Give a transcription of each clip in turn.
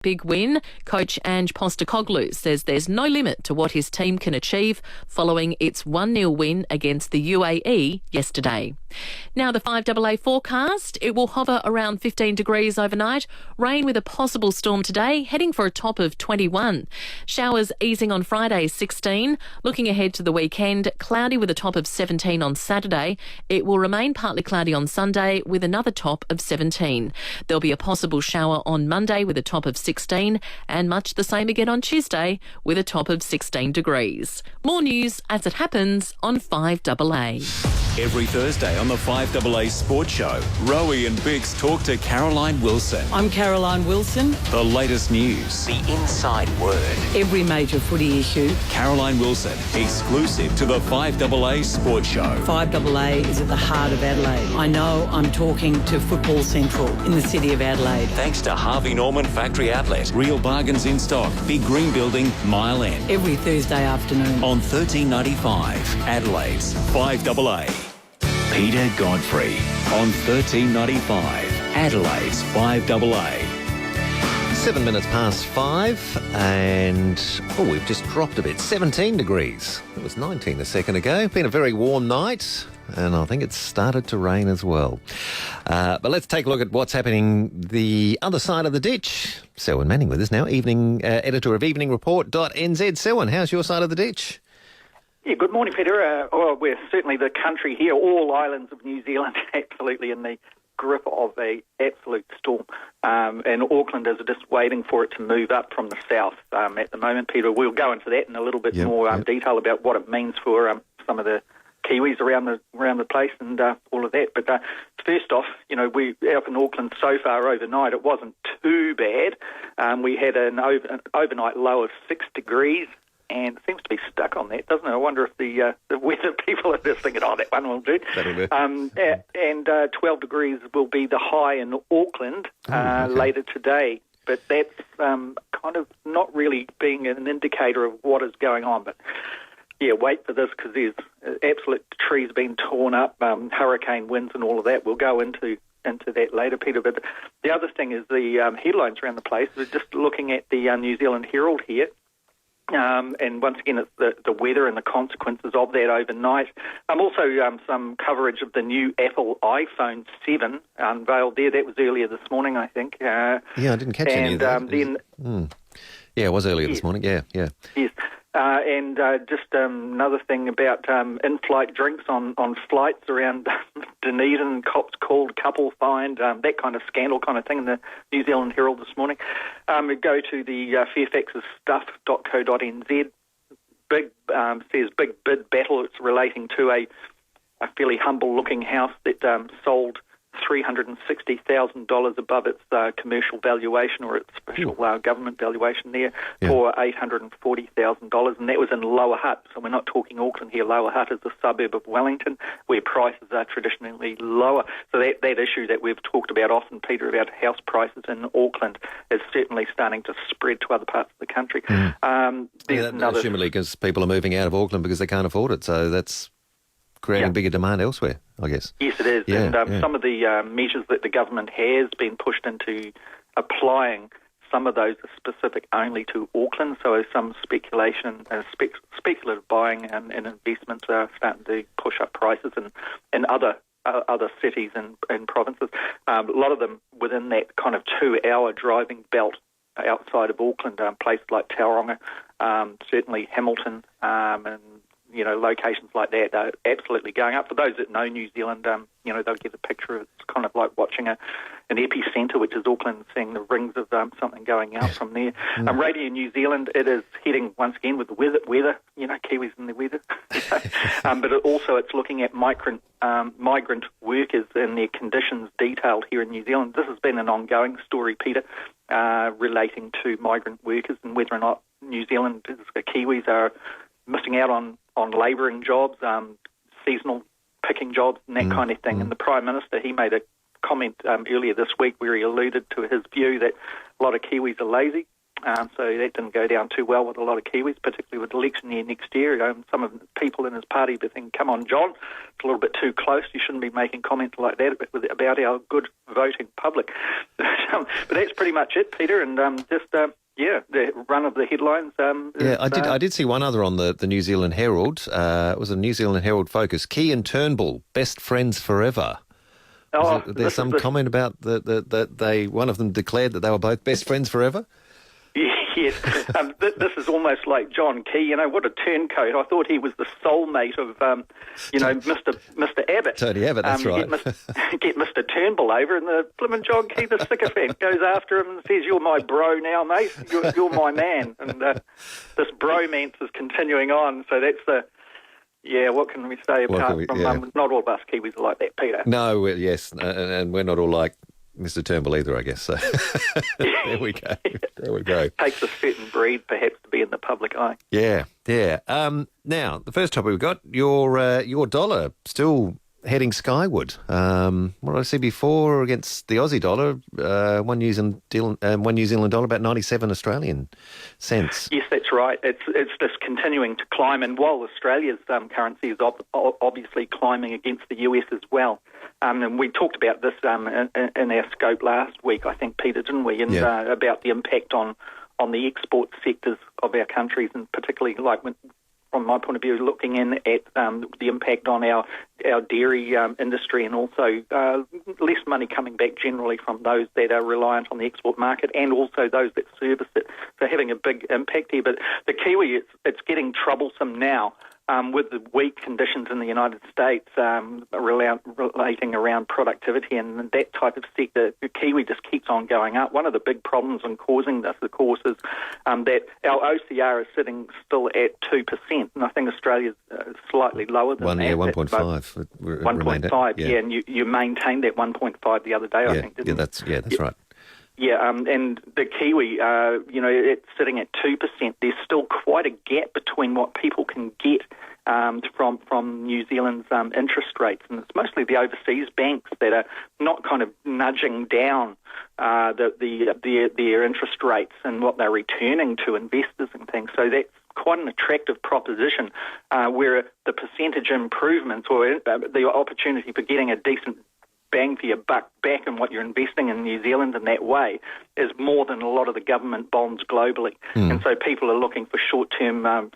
Big win. Coach Ange Postecoglou says there's no limit to what his team can achieve following its 1-0 win against the UAE yesterday. Now the 5AA forecast. It will hover around 15 degrees overnight. Rain with a possible storm today, heading for a top of 21. Showers easing on Friday, 16. Looking ahead to the weekend, cloudy with a top of 17 on Saturday. It will remain partly cloudy on Sunday with another top of 17. There'll be a possible shower on Monday with a top of 16 and much the same again on Tuesday with a top of 16 degrees. More news as it happens on 5AA. Every Thursday on the 5AA Sports Show, Rowie and Biggs talk to Caroline Wilson. I'm Caroline Wilson. The latest news. The inside word. Every major footy issue. Caroline Wilson, exclusive to the 5AA Sports Show. 5AA is at the heart of Adelaide. I know I'm talking to Football Central in the city of Adelaide. Thanks to Harvey Norman Factory Outlet. Real bargains in stock. Big Green Building, Mile End. Every Thursday afternoon. On 1395, Adelaide's 5AA. Peter Godfrey on 1395, Adelaide's 5AA. 7 minutes past 5 and, we've just dropped a bit. 17 degrees. It was 19 a second ago. Been a very warm night and I think it's started to rain as well. But let's take a look at what's happening the other side of the ditch. Selwyn Manning with us now, editor of EveningReport.nz. Selwyn, how's your side of the ditch? Yeah, good morning, Peter. We're certainly the country here, all islands of New Zealand, absolutely in the grip of an absolute storm. And Auckland is just waiting for it to move up from the south at the moment, Peter. We'll go into that in a little bit more detail about what it means for some of the Kiwis around the place and all of that. But first off, we up in Auckland so far overnight, it wasn't too bad. We had an overnight low of 6 degrees. And it seems to be stuck on that, doesn't it? I wonder if the weather people are just thinking, that one will do. That'll do. And 12 degrees will be the high in Auckland later today. But that's kind of not really being an indicator of what is going on. But, wait for this because there's absolute trees being torn up, hurricane winds and all of that. We'll go into that later, Peter. But the other thing is the headlines around the place. We're just looking at the New Zealand Herald here. And once again, it's the weather and the consequences of that overnight. Also, some coverage of the new Apple iPhone 7 unveiled there. That was earlier this morning, I think. I didn't catch any of that. Yeah, it was earlier this morning. Yeah. Yes. And just another thing about in-flight drinks on flights around Dunedin, cops called, couple fined, that kind of scandal kind of thing in the New Zealand Herald this morning. We go to the Fairfax's stuff.co.nz. Says big bid battle. It's relating to a fairly humble-looking house that sold $360,000 above its commercial valuation or its official government valuation there for $840,000, and that was in Lower Hutt. So we're not talking Auckland here. Lower Hutt is a suburb of Wellington where prices are traditionally lower. So that issue that we've talked about often, Peter, about house prices in Auckland is certainly starting to spread to other parts of the country. Assumedly because people are moving out of Auckland because they can't afford it, so that's creating bigger demand elsewhere, I guess. Yes, it is. Some of the measures that the government has been pushed into applying, some of those are specific only to Auckland, so some speculation, speculative buying and investments are starting to push up prices in other cities and provinces. A lot of them within that kind of 2-hour driving belt outside of Auckland, places like Tauranga, certainly Hamilton, and locations like that are absolutely going up. For those that know New Zealand, they'll get a picture. It's kind of like watching an epicentre, which is Auckland, seeing the rings of something going out from there. Radio New Zealand, it is heading once again with the weather, Kiwis and the weather. But it's looking at migrant workers and their conditions detailed here in New Zealand. This has been an ongoing story, Peter, relating to migrant workers and whether or not New Zealand, the Kiwis are missing out on labouring jobs, seasonal picking jobs and that kind of thing. And the Prime Minister, he made a comment earlier this week where he alluded to his view that a lot of Kiwis are lazy So that didn't go down too well with a lot of Kiwis, particularly with the election year next year. Some of the people in his party were thinking, come on, John, it's a little bit too close. You shouldn't be making comments like that about our good voting public. But that's pretty much it, Peter, and the run of the headlines. I did see one other on the New Zealand Herald. It was a New Zealand Herald focus. Key and Turnbull, best friends forever. There's some comment about that one of them declared that they were both best friends forever? Yes. This is almost like John Key. What a turncoat. I thought he was the soulmate of, Mr. Abbott. Tony Abbott, that's right. Get Mr. Turnbull over, and the blimmin' John Key, the sycophant, goes after him and says, "You're my bro now, mate. You're my man." And this bromance is continuing on. So that's the... Yeah, what can we say apart from not all of us Kiwis are like that, Peter? No, yes, and we're not all like Mr. Turnbull either, I guess. So there we go. There we go. Takes a certain breed, perhaps, to be in the public eye. Yeah. Now, the first topic we've got, your dollar still heading skyward. What did I see before against the Aussie dollar? One New Zealand dollar, about 97 Australian cents. Yes, that's right. It's just continuing to climb, and while Australia's currency is obviously climbing against the US as well. And we talked about this in our scope last week, I think, Peter, didn't we? And about the impact on the export sectors of our countries, and particularly from my point of view, looking in at the impact on our dairy industry, and also less money coming back generally from those that are reliant on the export market, and also those that service it. So having a big impact here. But the Kiwi, it's getting troublesome now. With the weak conditions in the United States relating around productivity and that type of sector, the Kiwi just keeps on going up. One of the big problems in causing this, of course, is that our OCR is sitting still at 2%, and I think Australia's slightly lower than that. 1.5. 1.5, yeah, and you maintained that 1.5 the other day, I think, didn't you? That's right. Yeah, and the Kiwi, it's sitting at 2%. There's still quite a gap between what people can get from New Zealand's interest rates, and it's mostly the overseas banks that are not kind of nudging down their interest rates and what they're returning to investors and things. So that's quite an attractive proposition, where the percentage improvements or the opportunity for getting a decent bang for your buck back in what you're investing in New Zealand in that way is more than a lot of the government bonds globally. And so people are looking for short-term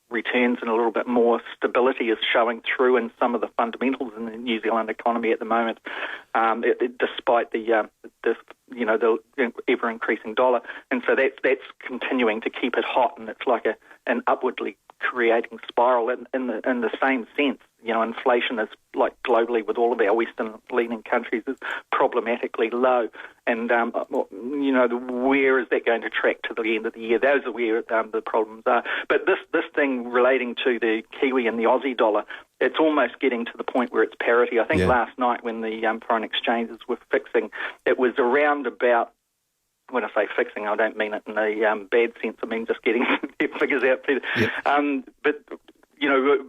returns, and a little bit more stability is showing through in some of the fundamentals in the New Zealand economy at the moment, despite the ever-increasing dollar. And so that's continuing to keep it hot, and it's like an upwardly creating spiral in the same sense. Inflation is, like globally with all of our Western-leaning countries, is problematically low. And, where is that going to track to the end of the year? Those are where the problems are. But this thing relating to the Kiwi and the Aussie dollar, it's almost getting to the point where it's parity. I think last night when the foreign exchanges were fixing, it was around about, when I say fixing, I don't mean it in a bad sense. I mean just getting figures out, Peter. Yep. But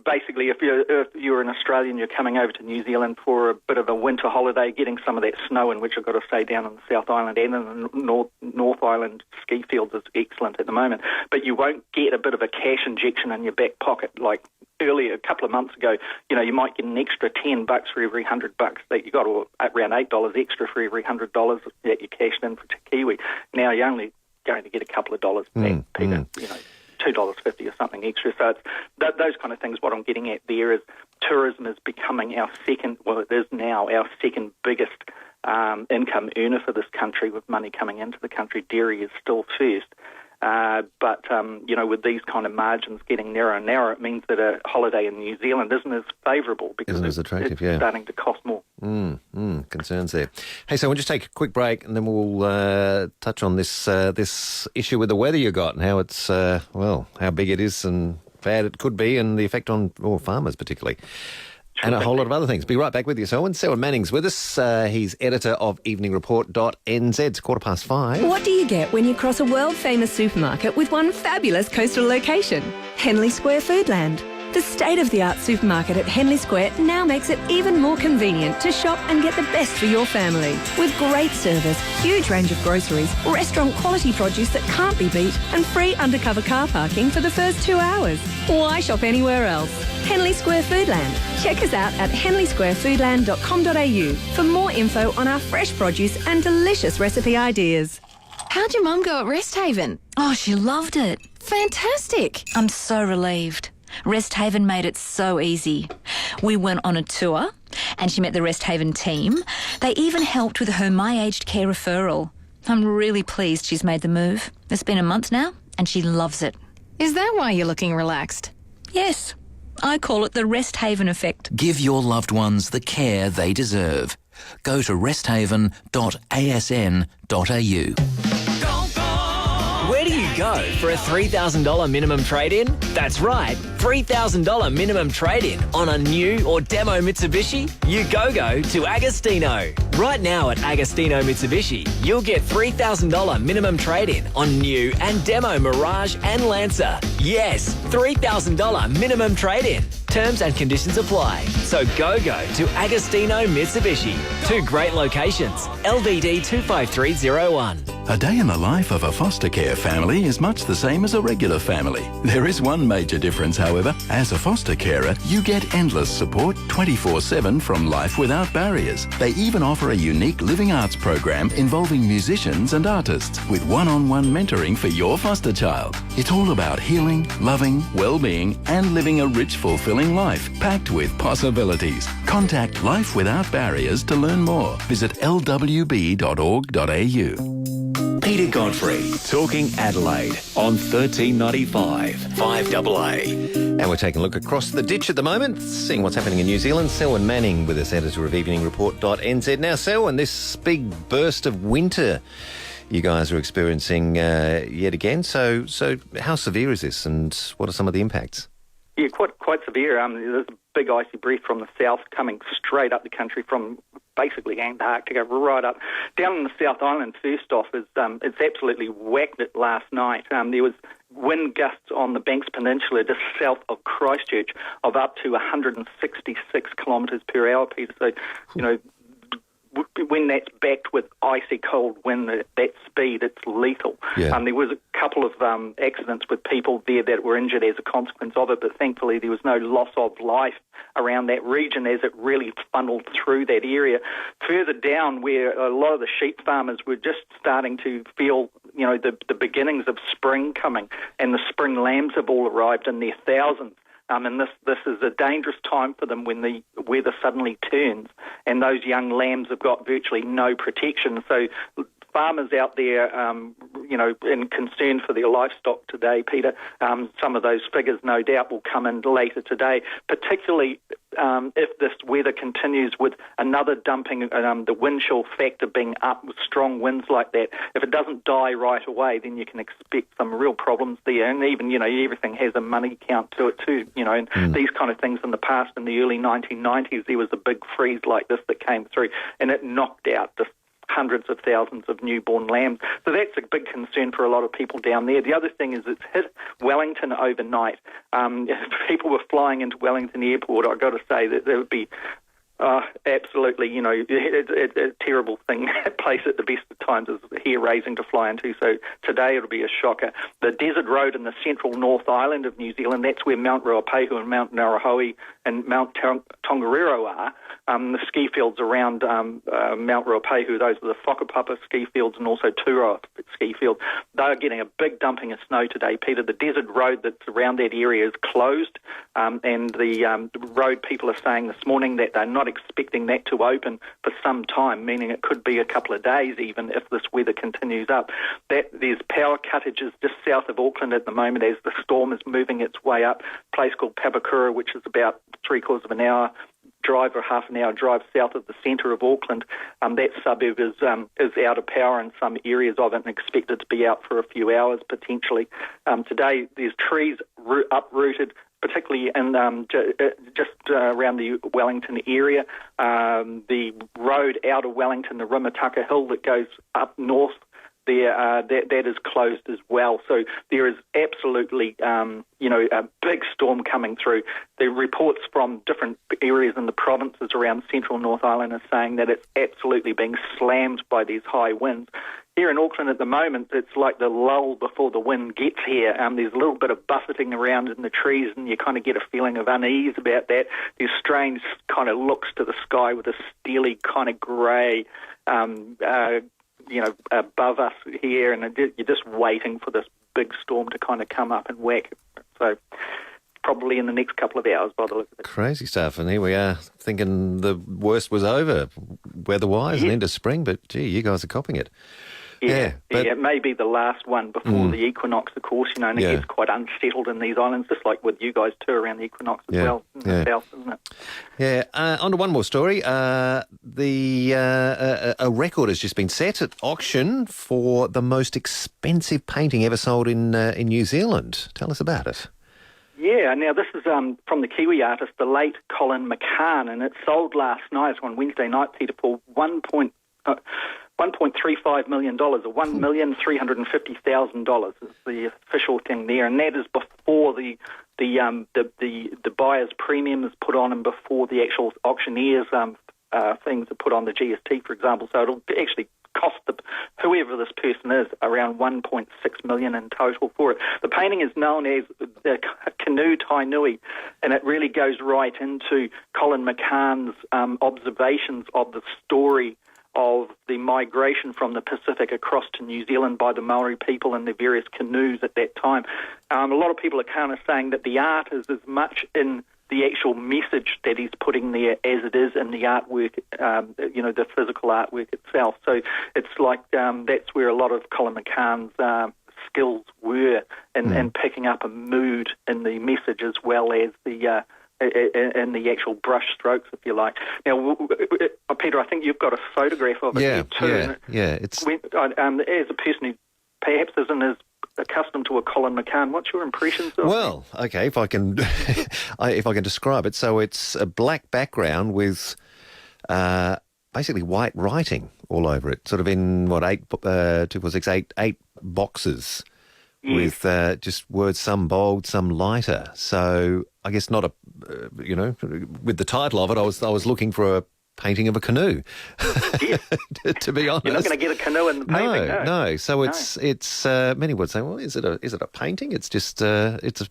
basically, if you're an Australian, you're coming over to New Zealand for a bit of a winter holiday, getting some of that snow in, which I've got to say down in the South Island and in the North Island ski fields is excellent at the moment. But you won't get a bit of a cash injection in your back pocket like earlier, a couple of months ago. You might get an extra $10 for every $100 that you got, or around $8 extra for every $100 that you cashed in for Kiwi. Now you're only going to get a couple of dollars back, Peter. $2.50 or something extra. So it's those kind of things. What I'm getting at there is tourism is becoming it is now our second biggest income earner for this country, with money coming into the country. Dairy is still first. But with these kind of margins getting narrower and narrower, it means that a holiday in New Zealand isn't as favourable because isn't as attractive, it's starting to cost more. Concerns there. Hey, so we'll just take a quick break and then we'll touch on this issue with the weather you got and how it's, how big it is and bad it could be, and the effect on farmers particularly. And a whole lot of other things. Be right back with you, Selwyn. Selwyn Manning's with us. He's editor of EveningReport.nz. It's 5:15. What do you get when you cross a world-famous supermarket with one fabulous coastal location? Henley Square Foodland. The state-of-the-art supermarket at Henley Square now makes it even more convenient to shop and get the best for your family. With great service, huge range of groceries, restaurant quality produce that can't be beat, and free undercover car parking for the first 2 hours. Why shop anywhere else? Henley Square Foodland. Check us out at henleysquarefoodland.com.au for more info on our fresh produce and delicious recipe ideas. How'd your mum go at Rest Haven? Oh, she loved it. Fantastic. I'm so relieved. Rest Haven made it so easy. We went on a tour and she met the Rest Haven team. They even helped with her My Aged Care referral. I'm really pleased she's made the move. It's been a month now and she loves it. Is that why you're looking relaxed? Yes, I call it the Rest Haven effect. Give your loved ones the care they deserve. Go to resthaven.asn.au. Where do you go for a $3,000 minimum trade-in? That's right, $3,000 minimum trade-in on a new or demo Mitsubishi? You go to Agostino. Right now at Agostino Mitsubishi, you'll get $3,000 minimum trade-in on new and demo Mirage and Lancer. Yes, $3,000 minimum trade-in. Terms and conditions apply. So go to Agostino Mitsubishi. 2 great locations. LDD 25301. A day in the life of a foster care family is much the same as a regular family. There is one major difference, however. As a foster carer, you get endless support 24/7 from Life Without Barriers. They even offer a unique living arts program involving musicians and artists with one-on-one mentoring for your foster child. It's all about healing, loving, well-being and living a rich, fulfilling life packed with possibilities. Contact Life Without Barriers to learn more. Visit lwb.org.au. Peter Godfrey, talking Adelaide on 1395 5AA. And we're taking a look across the ditch at the moment, seeing what's happening in New Zealand. Selwyn Manning with us, editor of EveningReport.nz. Now, Selwyn, this big burst of winter you guys are experiencing yet again. So how severe is this and what are some of the impacts? Yeah, quite severe. There's a big icy breath from the south coming straight up the country from basically Antarctica right up. Down in the South Island, first off, it's absolutely whacked it last night. There was wind gusts on the Banks Peninsula just south of Christchurch of up to 166 kilometres per hour, Peter. So, when that's backed with icy cold wind at that speed, it's lethal. Yeah. There was a couple of accidents with people there that were injured as a consequence of it, but thankfully there was no loss of life around that region as it really funneled through that area. Further down, where a lot of the sheep farmers were just starting to feel the beginnings of spring coming, and the spring lambs have all arrived in their thousands. And this is a dangerous time for them when the weather suddenly turns and those young lambs have got virtually no protection. So farmers out there, in concern for their livestock today, Peter, some of those figures no doubt will come in later today, particularly if this weather continues with another dumping, the wind chill factor being up with strong winds like that. If it doesn't die right away, then you can expect some real problems there. And even, everything has a money count to it too, and these kind of things in the past, in the early 1990s, there was a big freeze like this that came through and it knocked out just hundreds of thousands of newborn lambs. So that's a big concern for a lot of people down there. The other thing is it's hit Wellington overnight. If people were flying into Wellington Airport, I've got to say that there would be absolutely, a terrible thing, place at the best of times is hair-raising to fly into. So today it'll be a shocker. The desert road in the central North Island of New Zealand, that's where Mount Ruapehu and Mount Ngauruhoe and Mount Tongariro are. The ski fields around Mount Ruapehu, those are the Whakapapa ski fields and also Turoa ski field. They're getting a big dumping of snow today, Peter. The desert road that's around that area is closed, and the road people are saying this morning that they're not expecting that to open for some time, meaning it could be a couple of days even if this weather continues up. There's power cuttages just south of Auckland at the moment as the storm is moving its way up. A place called Papakura, which is about 3/4 of an hour drive or half an hour drive south of the centre of Auckland. That suburb is out of power in some areas of it and expected to be out for a few hours potentially. Today there's trees uprooted, particularly in just around the Wellington area. The road out of Wellington, the Rimataka Hill that goes up north there, that is closed as well. So there is absolutely, a big storm coming through. The reports from different areas in the provinces around central North Island are saying that it's absolutely being slammed by these high winds. Here in Auckland at the moment, it's like the lull before the wind gets here. There's a little bit of buffeting around in the trees, and you kind of get a feeling of unease about that. There's strange kind of looks to the sky with a steely kind of grey, above us here, and you're just waiting for this big storm to kind of come up and whack. So probably in the next couple of hours by the look of it. Crazy stuff. And here we are thinking the worst was over weather-wise and into spring, but, gee, you guys are copping it. Yeah, it may be the last one before the equinox, of course, and it gets quite unsettled in these islands, just like with you guys too around the equinox as well in the south, isn't it? Yeah. On to one more story. A record has just been set at auction for the most expensive painting ever sold in New Zealand. Tell us about it. Yeah, now this is from the Kiwi artist, the late Colin McCahon, and it sold last night on Wednesday night, Peter, for $1.35 million, or $1,350,000 is the official thing there, and that is before the buyer's premium is put on and before the actual auctioneer's things are put on the GST, for example. So it'll actually cost whoever this person is around $1.6 million in total for it. The painting is known as the Canoe Tainui, and it really goes right into Colin McCahon's observations of the story of the migration from the Pacific across to New Zealand by the Maori people and their various canoes at that time. A lot of people are kind of saying that the art is as much in the actual message that he's putting there as it is in the artwork, the physical artwork itself. So it's like that's where a lot of Colin McCahon's skills were in picking up a mood in the message as well as the in the actual brush strokes, if you like. Now, Peter, I think you've got a photograph of it here too. Yeah. It's as a person who perhaps isn't as accustomed to a Colin McCahon, what's your impressions of it? Well, okay, if I can describe it. So it's a black background with basically white writing all over it, sort of in, eight boxes. With just words, some bold, some lighter. So I guess not with the title of it, I was looking for a painting of a canoe. To be honest, you're not going to get a canoe in the painting. No. So it's many would say, well, is it a painting? It's just it's a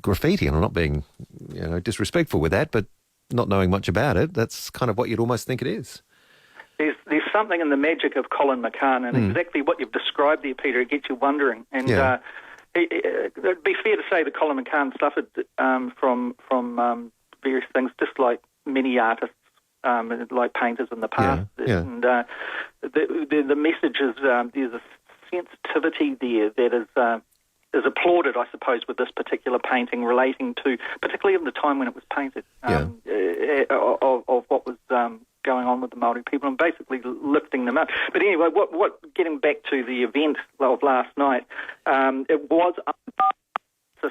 graffiti, and I'm not being disrespectful with that, but not knowing much about it, that's kind of what you'd almost think it is. There's something in the magic of Colin McCahon, and exactly what you've described there, Peter, it gets you wondering. And it'd be fair to say that Colin McCahon suffered from various things, just like many artists, like painters in the past. And the message is there's a sensitivity there that is applauded, I suppose, with this particular painting relating to, particularly in the time when it was painted, of what was going on with the Maori people and basically lifting them up. But anyway, getting back to the event of last night, it was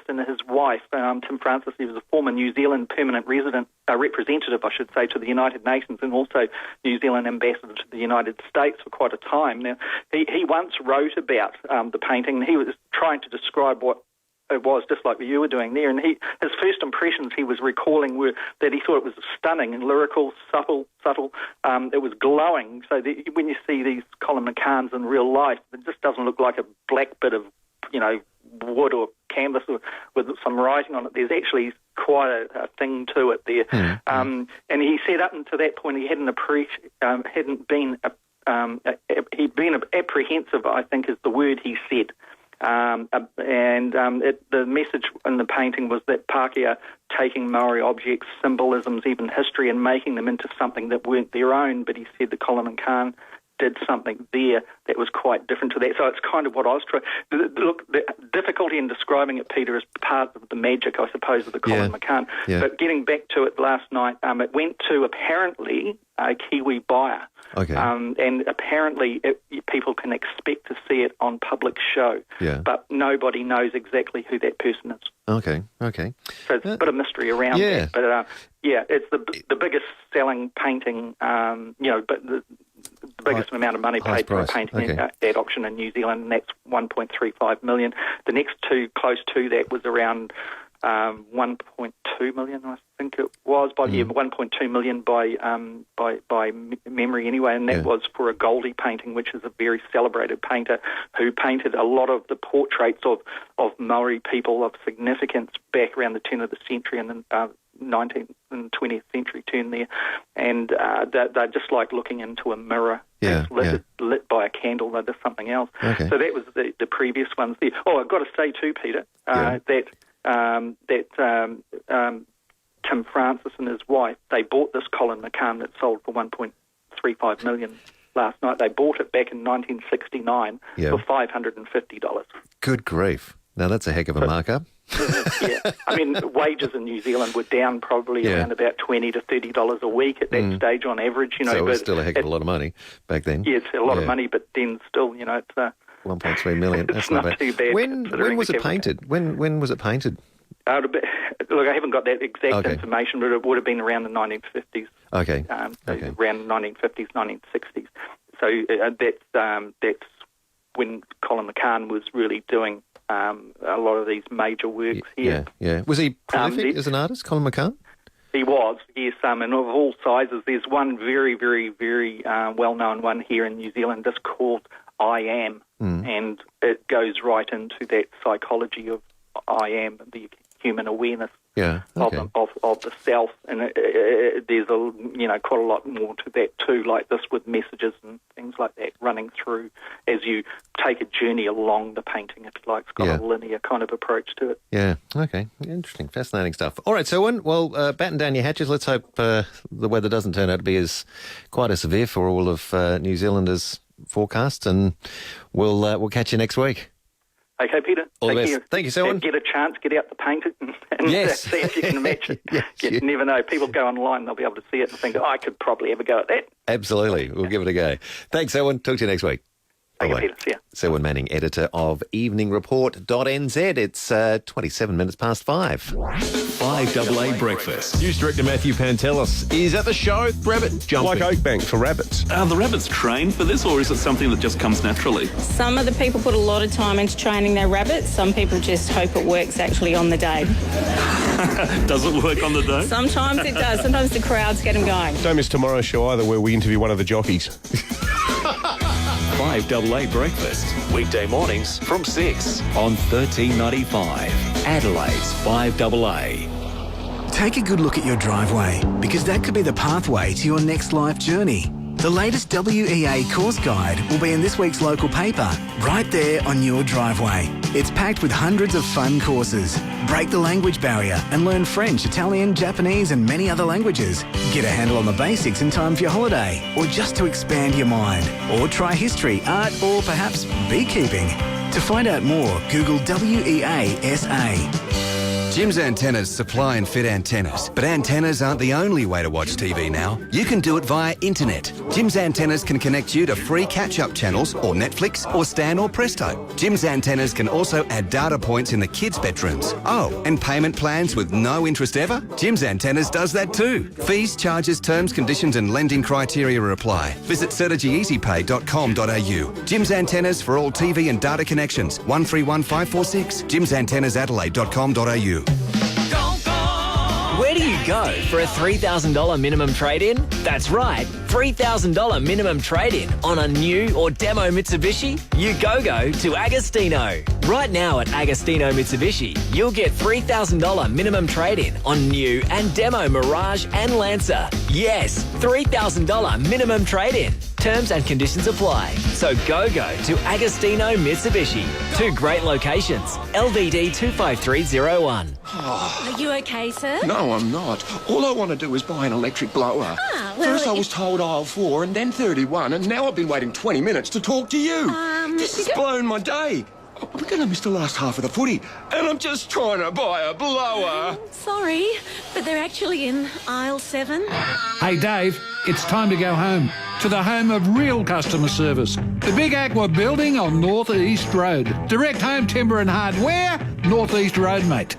and his wife, Tim Francis. He was a former New Zealand permanent representative, I should say, to the United Nations, and also New Zealand ambassador to the United States for quite a time. Now, he once wrote about the painting, and he was trying to describe what it was, just like what you were doing there. And his first impressions he was recalling were that he thought it was stunning and lyrical, subtle. It was glowing. So when you see these Colin McCahons in real life, it just doesn't look like a black bit of, wood or canvas with some writing on it. There's actually quite a thing to it there. And he said up until that point he he'd been apprehensive, I think is the word he said. The message in the painting was that Pākehā taking Maori objects, symbolisms, even history, and making them into something that weren't their own. But he said that Colin McCahon did something there that was quite different to that. So it's kind of what I was trying. Look, the difficulty in describing it, Peter, is part of the magic, I suppose, of the Colin McCahon. Yeah. But getting back to it last night, it went to apparently a Kiwi buyer. Okay. And apparently people can expect to see it on public show. Yeah. But nobody knows exactly who that person is. Okay. So it's a bit of mystery around that. But it's the biggest selling painting, but the biggest amount of money paid for a painting at auction in New Zealand, and that's $1.35 million. The next two close to that was around $1.2 million, I think it was, by $1.2 million by memory anyway, and that was for a Goldie painting, which is a very celebrated painter who painted a lot of the portraits of Maori people of significance back around the turn of the century and the 19th and 20th century turn there, and they're just like looking into a mirror. Lit by a candle. They're just something else. So that was the previous ones there. Oh, I've got to say too, Peter, that Tim Francis and his wife, they bought this Colin McCahon that sold for $1.35 million last night. They bought it back in 1969 for $550. Good grief. Now, that's a heck of a markup. I mean, wages in New Zealand were down probably around about $20 to $30 a week at that stage on average. You know, so it was still a heck of a lot of money back then. Yeah, it's a lot of money, but then still, you know, it's... 1.3 million. That's it's not too bad. When was it painted? When was it painted? Look, I haven't got that exact information, but it would have been around the 1950s. Around the 1950s, 1960s. So that's when Colin McCahon was really doing a lot of these major works here. Yeah. Was he prolific as an artist, Colin McCahon? He was, yes, and of all sizes. There's one very, very, very well-known one here in New Zealand just called I Am, and it goes right into that psychology of I Am, the human awareness of the self, and there's quite a lot more to that too, like this with messages and things like that running through as you take a journey along the painting, if you like. It's got a linear kind of approach to it. Yeah, okay, interesting, fascinating stuff. All right, Selwyn, well, batten down your hatches. Let's hope the weather doesn't turn out to be quite as severe for all of New Zealanders' forecasts, and we'll catch you next week. Okay, Peter. All the best. Thank you, Selwyn. Get a chance, get out to paint it and see if you can match it. You never know. People go online, they'll be able to see it and think, I could probably have a go at that. Absolutely. We'll give it a go. Thanks, Selwyn. Talk to you next week. Okay, Peter. See ya. Selwyn Manning, editor of EveningReport.nz. It's 27 minutes past 5. 5AA Breakfast. News Director Matthew Pantelis is at the show. Rabbit jumping. Like Oakbank for rabbits. Are the rabbits trained for this, or is it something that just comes naturally? Some of the people put a lot of time into training their rabbits. Some people just hope it works actually on the day. Does it work on the day? Sometimes it does. Sometimes the crowds get them going. Don't miss tomorrow's show either, where we interview one of the jockeys. 5AA Breakfast, weekday mornings from 6 on 1395. Adelaide's 5AA. Take a good look at your driveway, because that could be the pathway to your next life journey. The latest WEA course guide will be in this week's local paper, right there on your driveway. It's packed with hundreds of fun courses. Break the language barrier and learn French, Italian, Japanese and many other languages. Get a handle on the basics in time for your holiday, or just to expand your mind. Or try history, art or perhaps beekeeping. To find out more, Google WEASA. Jim's Antennas supply and fit antennas, but antennas aren't the only way to watch TV now. You can do it via internet. Jim's Antennas can connect you to free catch-up channels or Netflix or Stan or Presto. Jim's Antennas can also add data points in the kids' bedrooms. Oh, and payment plans with no interest ever? Jim's Antennas does that too. Fees, charges, terms, conditions and lending criteria apply. Visit certegyeasypay.com.au. Jim's Antennas for all TV and data connections. 131546. jimsantennasadelaide.com.au. Where do you go for a $3,000 minimum trade-in? That's right, $3,000 minimum trade-in on a new or demo Mitsubishi? You go to Agostino. Right now at Agostino Mitsubishi, you'll get $3,000 minimum trade-in on new and demo Mirage and Lancer. Yes, $3,000 minimum trade-in. Terms and conditions apply. So go to Agostino Mitsubishi. 2 great locations. LVD 25301. Are you okay, sir? No, I'm not. All I want to do is buy an electric blower. First I was told aisle 4 and then 31, and now I've been waiting 20 minutes to talk to you. This has blown my day. I'm going to miss the last half of the footy, and I'm just trying to buy a blower. Sorry, but they're actually in aisle 7. Hey, Dave, it's time to go home. To the home of real customer service. The Big Aqua Building on North East Road. Direct home timber and hardware, North East Road, mate.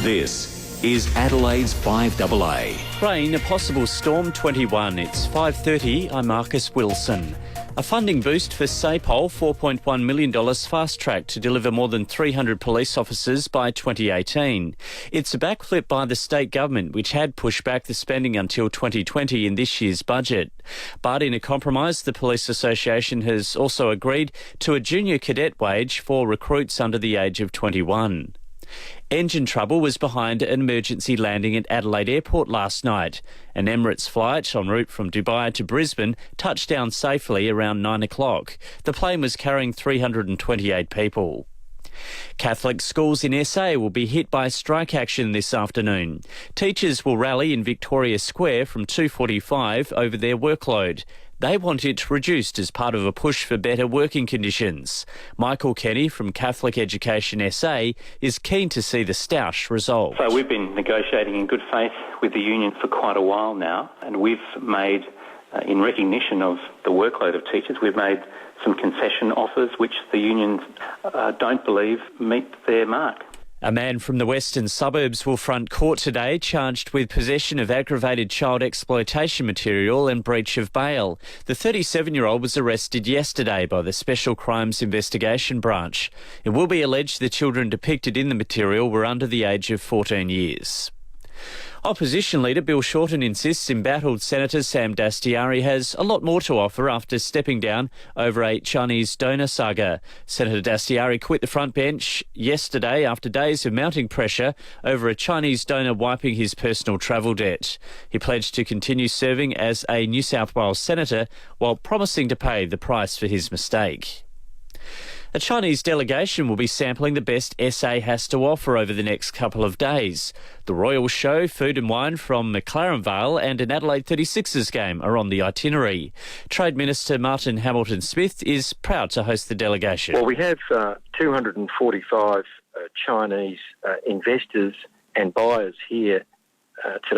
This is Adelaide's 5AA. Rain, a possible storm 21. It's 5:30. I'm Marcus Wilson. A funding boost for SAPOL, $4.1 million fast-track to deliver more than 300 police officers by 2018. It's a backflip by the state government, which had pushed back the spending until 2020 in this year's budget. But in a compromise, the Police Association has also agreed to a junior cadet wage for recruits under the age of 21. Engine trouble was behind an emergency landing at Adelaide Airport last night. An Emirates flight en route from Dubai to Brisbane touched down safely around 9 o'clock. The plane was carrying 328 people. Catholic schools in SA will be hit by strike action this afternoon. Teachers will rally in Victoria Square from 2:45 over their workload. They want it reduced as part of a push for better working conditions. Michael Kenny from Catholic Education SA is keen to see the stoush resolved. So we've been negotiating in good faith with the union for quite a while now, and we've made, in recognition of the workload of teachers, we've made some concession offers which the unions don't believe meet their mark. A man from the western suburbs will front court today charged with possession of aggravated child exploitation material and breach of bail. The 37-year-old was arrested yesterday by the Special Crimes Investigation Branch. It will be alleged the children depicted in the material were under the age of 14 years. Opposition leader Bill Shorten insists embattled Senator Sam Dastyari has a lot more to offer after stepping down over a Chinese donor saga. Senator Dastyari quit the front bench yesterday after days of mounting pressure over a Chinese donor wiping his personal travel debt. He pledged to continue serving as a New South Wales senator while promising to pay the price for his mistake. A Chinese delegation will be sampling the best SA has to offer over the next couple of days. The Royal Show, food and wine from McLaren Vale and an Adelaide 36ers game are on the itinerary. Trade Minister Martin Hamilton-Smith is proud to host the delegation. Well, we have 245 Chinese investors and buyers here today.